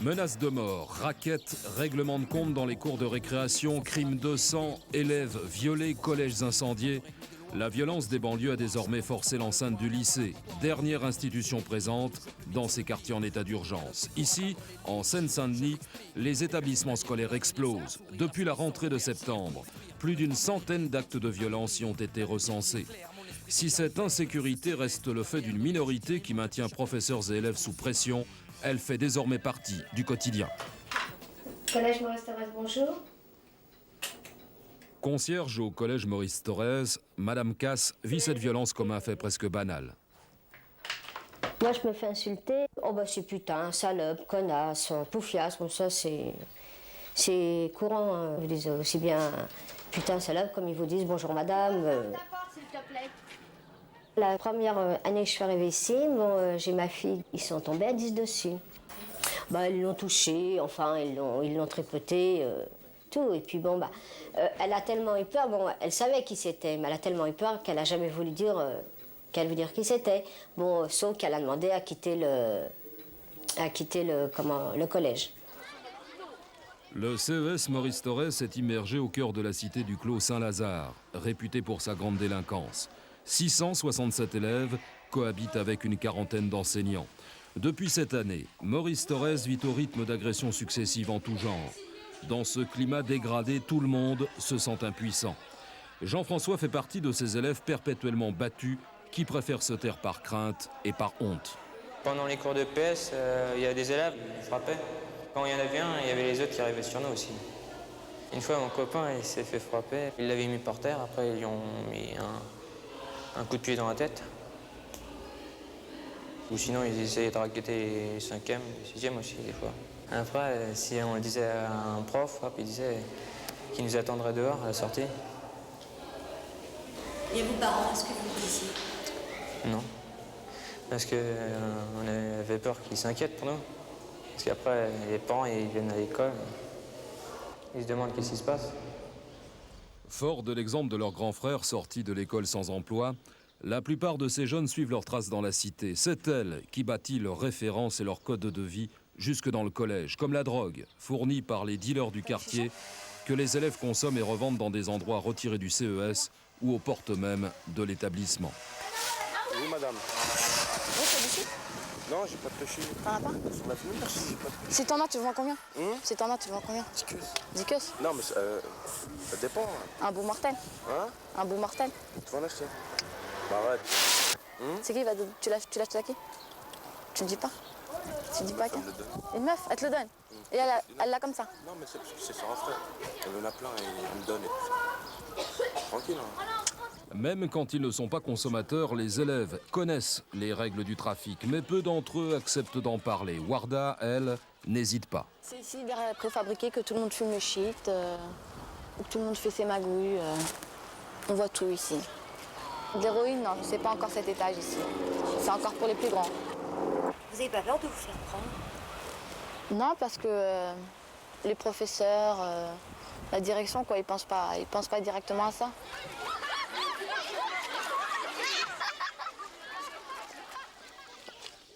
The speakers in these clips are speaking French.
Menaces de mort, raquettes, règlements de compte dans les cours de récréation, crimes de sang, élèves violés, collèges incendiés. La violence des banlieues a désormais forcé l'enceinte du lycée, dernière institution présente dans ces quartiers en état d'urgence. Ici, en Seine-Saint-Denis, les établissements scolaires explosent. Depuis la rentrée de septembre, plus d'une centaine d'actes de violence y ont été recensés. Si cette insécurité reste le fait d'une minorité qui maintient professeurs et élèves sous pression, elle fait désormais partie du quotidien. Collège Maurice Thorez, bonjour. Concierge au collège Maurice Thorez, Madame Casse vit cette violence comme un fait presque banal. Moi, je me fais insulter. Oh, bah, c'est putain, salope, connasse, poufiasse, comme ça, c'est courant. Hein. Ils disent aussi bien putain, salope, comme ils vous disent bonjour madame. La première année que je suis arrivée ici, bon, j'ai ma fille, ils sont tombés à 10 dessus. Bah, ils l'ont touchée, enfin, ils l'ont tripoté, tout. Et puis bon, bah, elle a tellement eu peur, bon, elle savait qui c'était, mais elle a tellement eu peur qu'elle n'a jamais voulu dire, qu'elle veut dire qui c'était. Bon, sauf qu'elle a demandé à quitter le collège. Le CES Maurice Thorez s'est immergé au cœur de la cité du Clos Saint-Lazare, réputé pour sa grande délinquance. 667 élèves cohabitent avec une quarantaine d'enseignants. Depuis cette année, Maurice Thorez vit au rythme d'agressions successives en tout genre. Dans ce climat dégradé, tout le monde se sent impuissant. Jean-François fait partie de ces élèves perpétuellement battus qui préfèrent se taire par crainte et par honte. Pendant les cours de PS, il y a des élèves qui frappaient. Quand il y en avait un, il y avait les autres qui arrivaient sur nous aussi. Une fois, mon copain, il s'est fait frapper. Ils l'avaient mis par terre, après ils lui ont mis un coup de pied dans la tête. Ou sinon, ils essayaient de raqueter les 5e, les 6e aussi, des fois. Après, si on le disait à un prof, hop, il disait qu'il nous attendrait dehors à la sortie. Et vos parents, est-ce que vous le disiez? Non. Parce qu'on avait peur qu'ils s'inquiètent pour nous. Parce qu'après, les parents, ils viennent à l'école, ils se demandent qu'est-ce qui se passe. Forts de l'exemple de leur grand frère sorti de l'école sans emploi, la plupart de ces jeunes suivent leurs traces dans la cité. C'est elle qui bâtit leurs références et leur code de vie jusque dans le collège, comme la drogue, fournie par les dealers du quartier, que les élèves consomment et revendent dans des endroits retirés du CES ou aux portes même de l'établissement. Oui, madame. Oui, c'est d'ici? Non, j'ai pas de touché. T'en as pas? Sur la fenêtre, j'ai pas de touché. Si t'en as, tu le vends combien? Si t'en as, tu le vends combien? 10 queues. 10 queues? Non, mais ça dépend. Un beau mortel? Hein? Un beau mortel? Tu vas en acheter. Bah arrête. C'est qui? Tu l'achètes à qui? Tu le dis pas? Tu dis pas à qui? Une meuf, elle te le donne. Et elle l'a comme ça? Non, mais c'est parce que c'est sur un frère. Elle en a plein et elle me donne et tout ça. Tranquille, hein. Même quand ils ne sont pas consommateurs, les élèves connaissent les règles du trafic, mais peu d'entre eux acceptent d'en parler. Warda, elle, n'hésite pas. C'est ici, derrière préfabriqué, que tout le monde fume le shit, que tout le monde fait ses magouilles. On voit tout ici. De l'héroïne, non, c'est pas encore cet étage ici. C'est encore pour les plus grands. Vous avez pas peur de vous faire prendre? Non, parce que les professeurs, la direction, quoi, ils pensent pas directement à ça.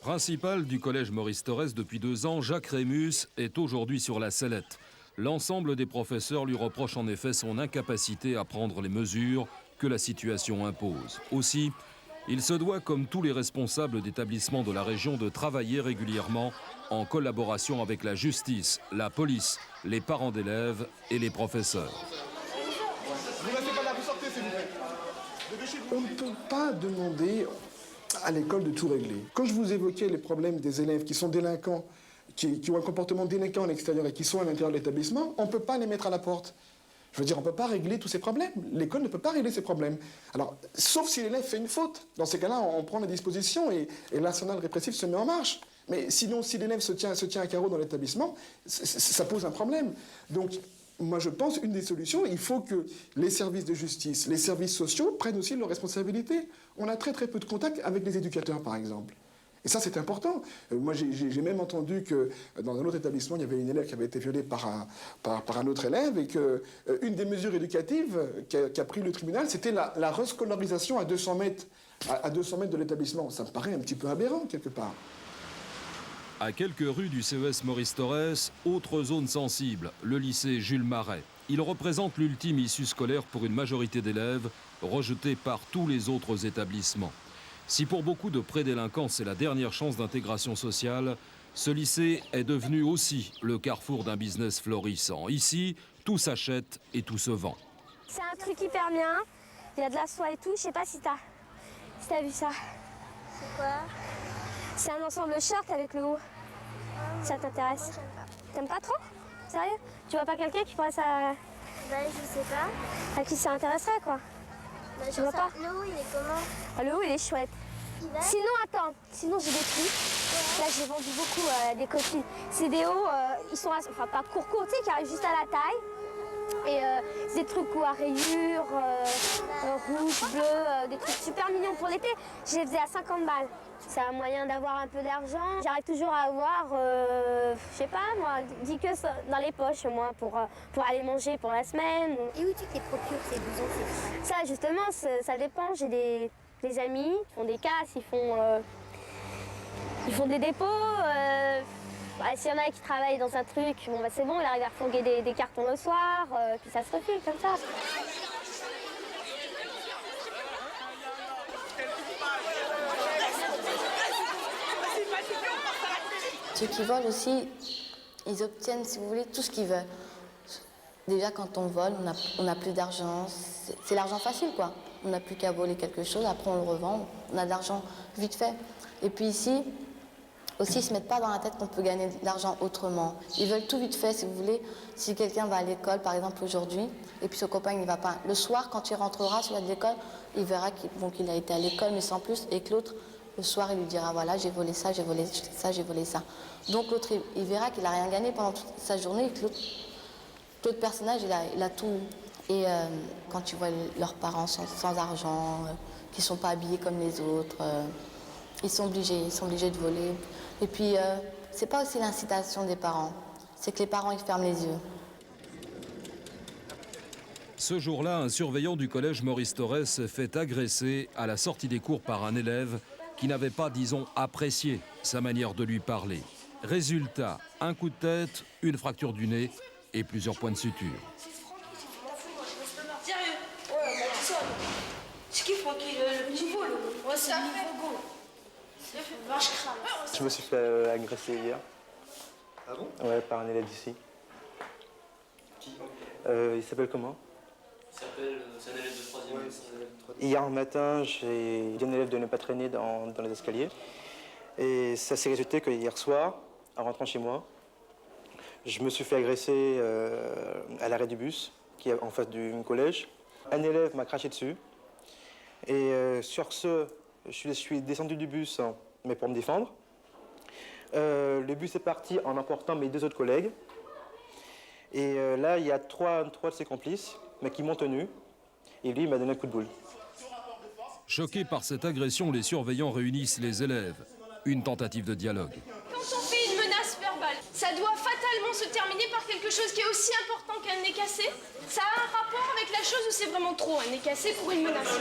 Principal du collège Maurice Thorez depuis 2 ans, Jacques Rémus est aujourd'hui sur la sellette. L'ensemble des professeurs lui reprochent en effet son incapacité à prendre les mesures que la situation impose. Aussi, il se doit, comme tous les responsables d'établissements de la région, de travailler régulièrement en collaboration avec la justice, la police, les parents d'élèves et les professeurs. On ne peut pas demander à l'école de tout régler. Quand je vous évoquais les problèmes des élèves qui sont délinquants, qui ont un comportement délinquant à l'extérieur et qui sont à l'intérieur de l'établissement, on ne peut pas les mettre à la porte. Je veux dire, on ne peut pas régler tous ces problèmes. L'école ne peut pas régler ces problèmes. Alors, sauf si l'élève fait une faute. Dans ces cas-là, on prend les dispositions et l'arsenal répressif se met en marche. Mais sinon, si l'élève se tient à carreau dans l'établissement, ça pose un problème. Donc, moi, je pense une des solutions, il faut que les services de justice, les services sociaux prennent aussi leurs responsabilités. On a très peu de contact avec les éducateurs, par exemple. Et ça, c'est important. Moi, j'ai même entendu que dans un autre établissement, il y avait une élève qui avait été violée par un autre élève et qu'une des mesures éducatives qu'a pris le tribunal, c'était la rescolarisation à 200 mètres de l'établissement. Ça me paraît un petit peu aberrant, quelque part. À quelques rues du CES Maurice Thorez, autre zone sensible, le lycée Jules Marais. Il représente l'ultime issue scolaire pour une majorité d'élèves rejetés par tous les autres établissements. Si pour beaucoup de prédélinquants c'est la dernière chance d'intégration sociale, ce lycée est devenu aussi le carrefour d'un business florissant. Ici, tout s'achète et tout se vend. C'est un truc hyper bien, il y a de la soie et tout, je sais pas si t'as vu ça. C'est quoi? C'est un ensemble short avec le haut. Ça t'intéresse? T'aimes pas trop? Sérieux? Tu vois pas quelqu'un qui pourrait ça... Bah je sais pas. À qui ça intéresserait quoi? Bah, Tu vois pas? Le haut il est comment? Ah, le haut il est chouette. Sinon attends, sinon j'ai des trucs. Là j'ai vendu beaucoup des copines. C'est des hauts, ils sont enfin pas courts, tu sais, qui arrivent juste à la taille. Et c'est des trucs à rayures, rouges, bleus, des trucs super mignons pour l'été. Je les faisais à 50 balles. C'est un moyen d'avoir un peu d'argent. J'arrive toujours à avoir, je sais pas moi, 10 queues dans les poches moi pour aller manger pour la semaine. Et où tu te les procures ces blousons? Ça justement, ça dépend. J'ai des amis qui font des casses, ils font des dépôts. S'il y en a qui travaillent dans un truc, bon, bah, c'est bon, il arrive à refourguer des cartons le soir, puis ça se refile comme ça. Ceux qui volent aussi, ils obtiennent, si vous voulez, tout ce qu'ils veulent. Déjà, quand on vole, on n'a plus d'argent. C'est l'argent facile, quoi. On n'a plus qu'à voler quelque chose, après on le revend. On a de l'argent vite fait. Et puis ici, aussi, ils ne se mettent pas dans la tête qu'on peut gagner de l'argent autrement. Ils veulent tout vite fait, si vous voulez. Si quelqu'un va à l'école, par exemple, aujourd'hui, et puis son copain, il ne va pas. Le soir, quand il rentrera sur l'école, il verra qu'il a été à l'école, mais sans plus, et que l'autre, le soir, il lui dira, voilà, j'ai volé ça, j'ai volé ça, j'ai volé ça. Donc l'autre, il verra qu'il n'a rien gagné pendant toute sa journée, et que l'autre personnage, il a tout. Et quand tu vois leurs parents sans argent, qui ne sont pas habillés comme les autres, ils sont obligés de voler. Et puis, c'est pas aussi l'incitation des parents, c'est que les parents, ils ferment les yeux. Ce jour-là, un surveillant du collège Maurice Thorez s'est fait agresser à la sortie des cours par un élève qui n'avait pas, disons, apprécié sa manière de lui parler. Résultat, un coup de tête, une fracture du nez et plusieurs points de suture. Sérieux? Ouais, bah tu sais, c'est qui Francky, le petit vol? Ouais, c'est le nouveau go. Vache crâne. Je me suis fait agresser hier. Ah bon? Ouais, par un élève d'ici. Qui? Il s'appelle comment? C'est un élève de 3e. Ouais, hier matin, j'ai dit à un élève de ne pas traîner dans les escaliers. Et ça s'est résulté que hier soir, en rentrant chez moi, je me suis fait agresser à l'arrêt du bus, qui est en face du collège. Un élève m'a craché dessus. Et sur ce, je suis descendu du bus, mais pour me défendre. Le bus est parti en emportant mes 2 autres collègues. Et là, il y a trois de ses complices, mais qui m'ont tenu. Et lui, il m'a donné un coup de boule. Choqués par cette agression, les surveillants réunissent les élèves. Une tentative de dialogue. Quand on fait une menace verbale, ça doit fatalement se terminer par quelque chose qui est aussi important qu'un nez cassé. Ça a un rapport avec la chose ou c'est vraiment trop un nez cassé pour une menace? Vous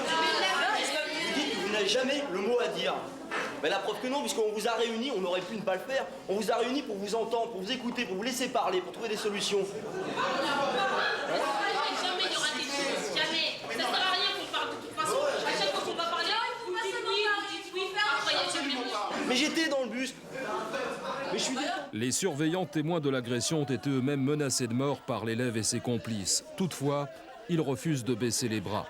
dites que vous n'avez jamais le mot à dire. Mais la preuve que non, puisqu'on vous a réunis, on aurait pu ne pas le faire. On vous a réunis pour vous entendre, pour vous écouter, pour vous laisser parler, pour trouver des solutions. Jamais il y aura des choses, jamais. Ça sert à rien qu'on parle de toute façon. À chaque fois qu'on va parler, vous dites oui, après il y a jamais. Mais j'étais dans le bus. Mais je suis... Les surveillants témoins de l'agression ont été eux-mêmes menacés de mort par l'élève et ses complices. Toutefois, ils refusent de baisser les bras.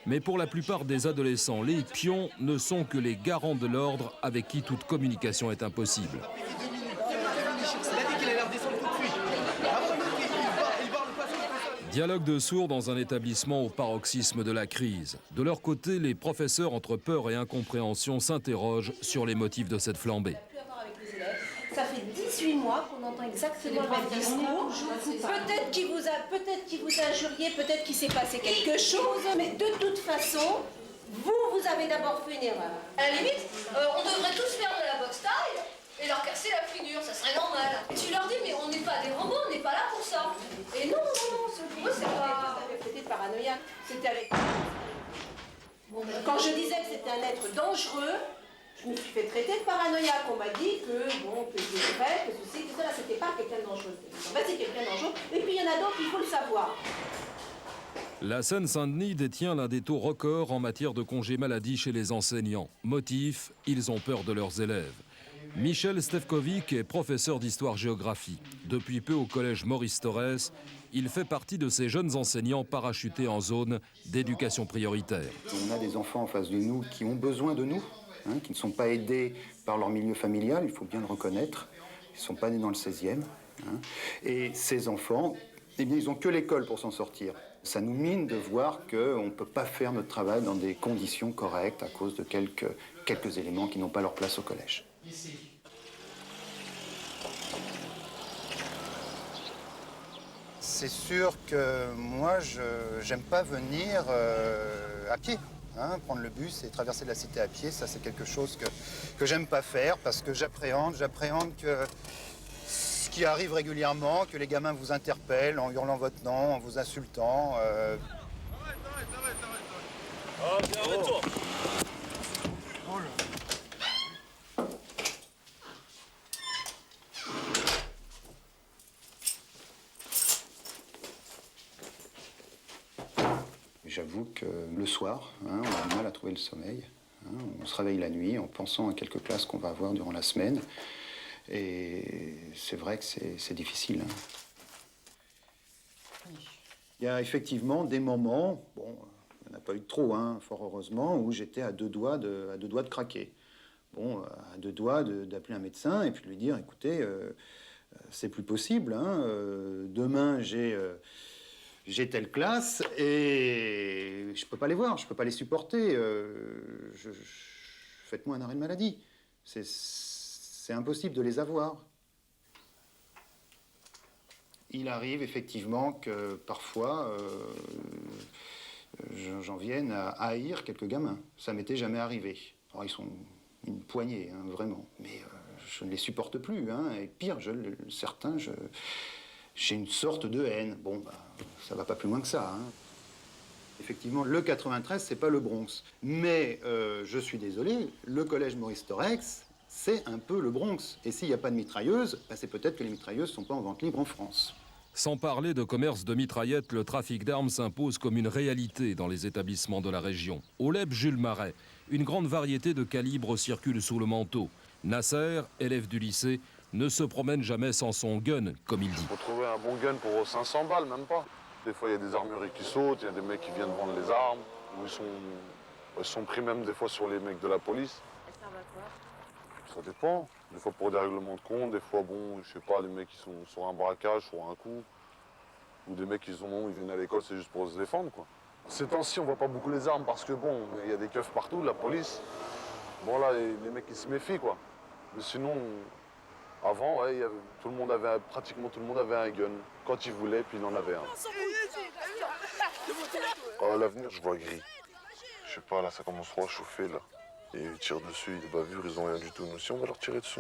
Mais pour la plupart des adolescents, les pions ne sont que les garants de l'ordre avec qui toute communication est impossible. Dialogue de sourds dans un établissement au paroxysme de la crise. De leur côté, les professeurs, entre peur et incompréhension, s'interrogent sur les motifs de cette flambée. Ça fait 18 mois qu'on entend exactement le même discours. Peut-être qu'il vous a injurié, peut-être qu'il s'est passé quelque chose, mais de toute façon, vous avez d'abord fait une erreur. À la limite, on devrait tous faire de la boxe style et leur casser la figure, ça serait normal. Tu leur dis, mais on n'est pas des robots, on n'est pas là pour ça. Et non, pour eux, c'est pas... C'était paranoïaque. C'était avec... Quand je disais que c'était un être dangereux, Je me suis fait traiter de paranoïaque. On m'a dit que, bon, que j'étais vrai, que ceci, que cela, c'était pas quelqu'un de dangereux. En fait, c'est quelqu'un de dangereux. Et puis, il y en a d'autres, il faut le savoir. La Seine-Saint-Denis détient l'un des taux records en matière de congés maladie chez les enseignants. Motif, ils ont peur de leurs élèves. Michel Stefkovic est professeur d'histoire-géographie. Depuis peu au collège Maurice Thorez, il fait partie de ces jeunes enseignants parachutés en zone d'éducation prioritaire. On a des enfants en face de nous qui ont besoin de nous, qui ne sont pas aidés par leur milieu familial, il faut bien le reconnaître. Ils ne sont pas nés dans le 16e. Et ces enfants, eh bien, ils n'ont que l'école pour s'en sortir. Ça nous mine de voir qu'on ne peut pas faire notre travail dans des conditions correctes à cause de quelques éléments qui n'ont pas leur place au collège. C'est sûr que moi, je n'aime pas venir à pied. Prendre le bus et traverser la cité à pied, ça c'est quelque chose que j'aime pas faire parce que j'appréhende que ce qui arrive régulièrement, que les gamins vous interpellent en hurlant votre nom, en vous insultant. Arrête-toi. J'avoue que le soir, on a du mal à trouver le sommeil. On se réveille la nuit en pensant à quelques classes qu'on va avoir durant la semaine. Et c'est vrai que c'est difficile. Il y a effectivement des moments, bon, il n'y en a pas eu de trop, fort heureusement, où j'étais à deux doigts de craquer. Bon, à deux doigts d'appeler un médecin et puis de lui dire, écoutez, c'est plus possible, demain j'ai telle classe et je peux pas les voir, je peux pas les supporter. Faites-moi un arrêt de maladie. C'est impossible de les avoir. Il arrive effectivement que parfois j'en vienne à haïr quelques gamins. Ça m'était jamais arrivé. Alors ils sont une poignée, vraiment. Mais je ne les supporte plus. Et pire, certains, j'ai une sorte de haine. Bon, ça va pas plus loin que ça. Effectivement, le 93, c'est pas le Bronx. Mais je suis désolé, le collège Maurice Thorez, c'est un peu le Bronx. Et s'il n'y a pas de mitrailleuses, c'est peut-être que les mitrailleuses ne sont pas en vente libre en France. Sans parler de commerce de mitraillettes, le trafic d'armes s'impose comme une réalité dans les établissements de la région. Au LEP Jules Marais, une grande variété de calibres circule sous le manteau. Nasser, élève du lycée, ne se promène jamais sans son gun, comme il dit. Il faut trouver un bon gun pour 500 balles, même pas. Des fois, il y a des armureries qui sautent, il y a des mecs qui viennent vendre les armes, ou ils sont pris même des fois sur les mecs de la police. Elles servent à quoi? Ça dépend. Des fois pour des règlements de compte, des fois, bon, je sais pas, les mecs qui sont sur un braquage, sur un coup. Ou des mecs qui viennent à l'école, c'est juste pour se défendre, quoi. Ces temps-ci, on voit pas beaucoup les armes parce que, bon, il y a des keufs partout, la police. Bon, là, les mecs, ils se méfient, quoi. Mais sinon, avant, ouais, pratiquement tout le monde avait un gun. Quand il voulait, puis il en avait un. À l'avenir, je vois gris. Je sais pas, là, ça commence trop à chauffer, là. Et ils tirent dessus, les bavures, ils ont rien du tout. Nous aussi, on va leur tirer dessus.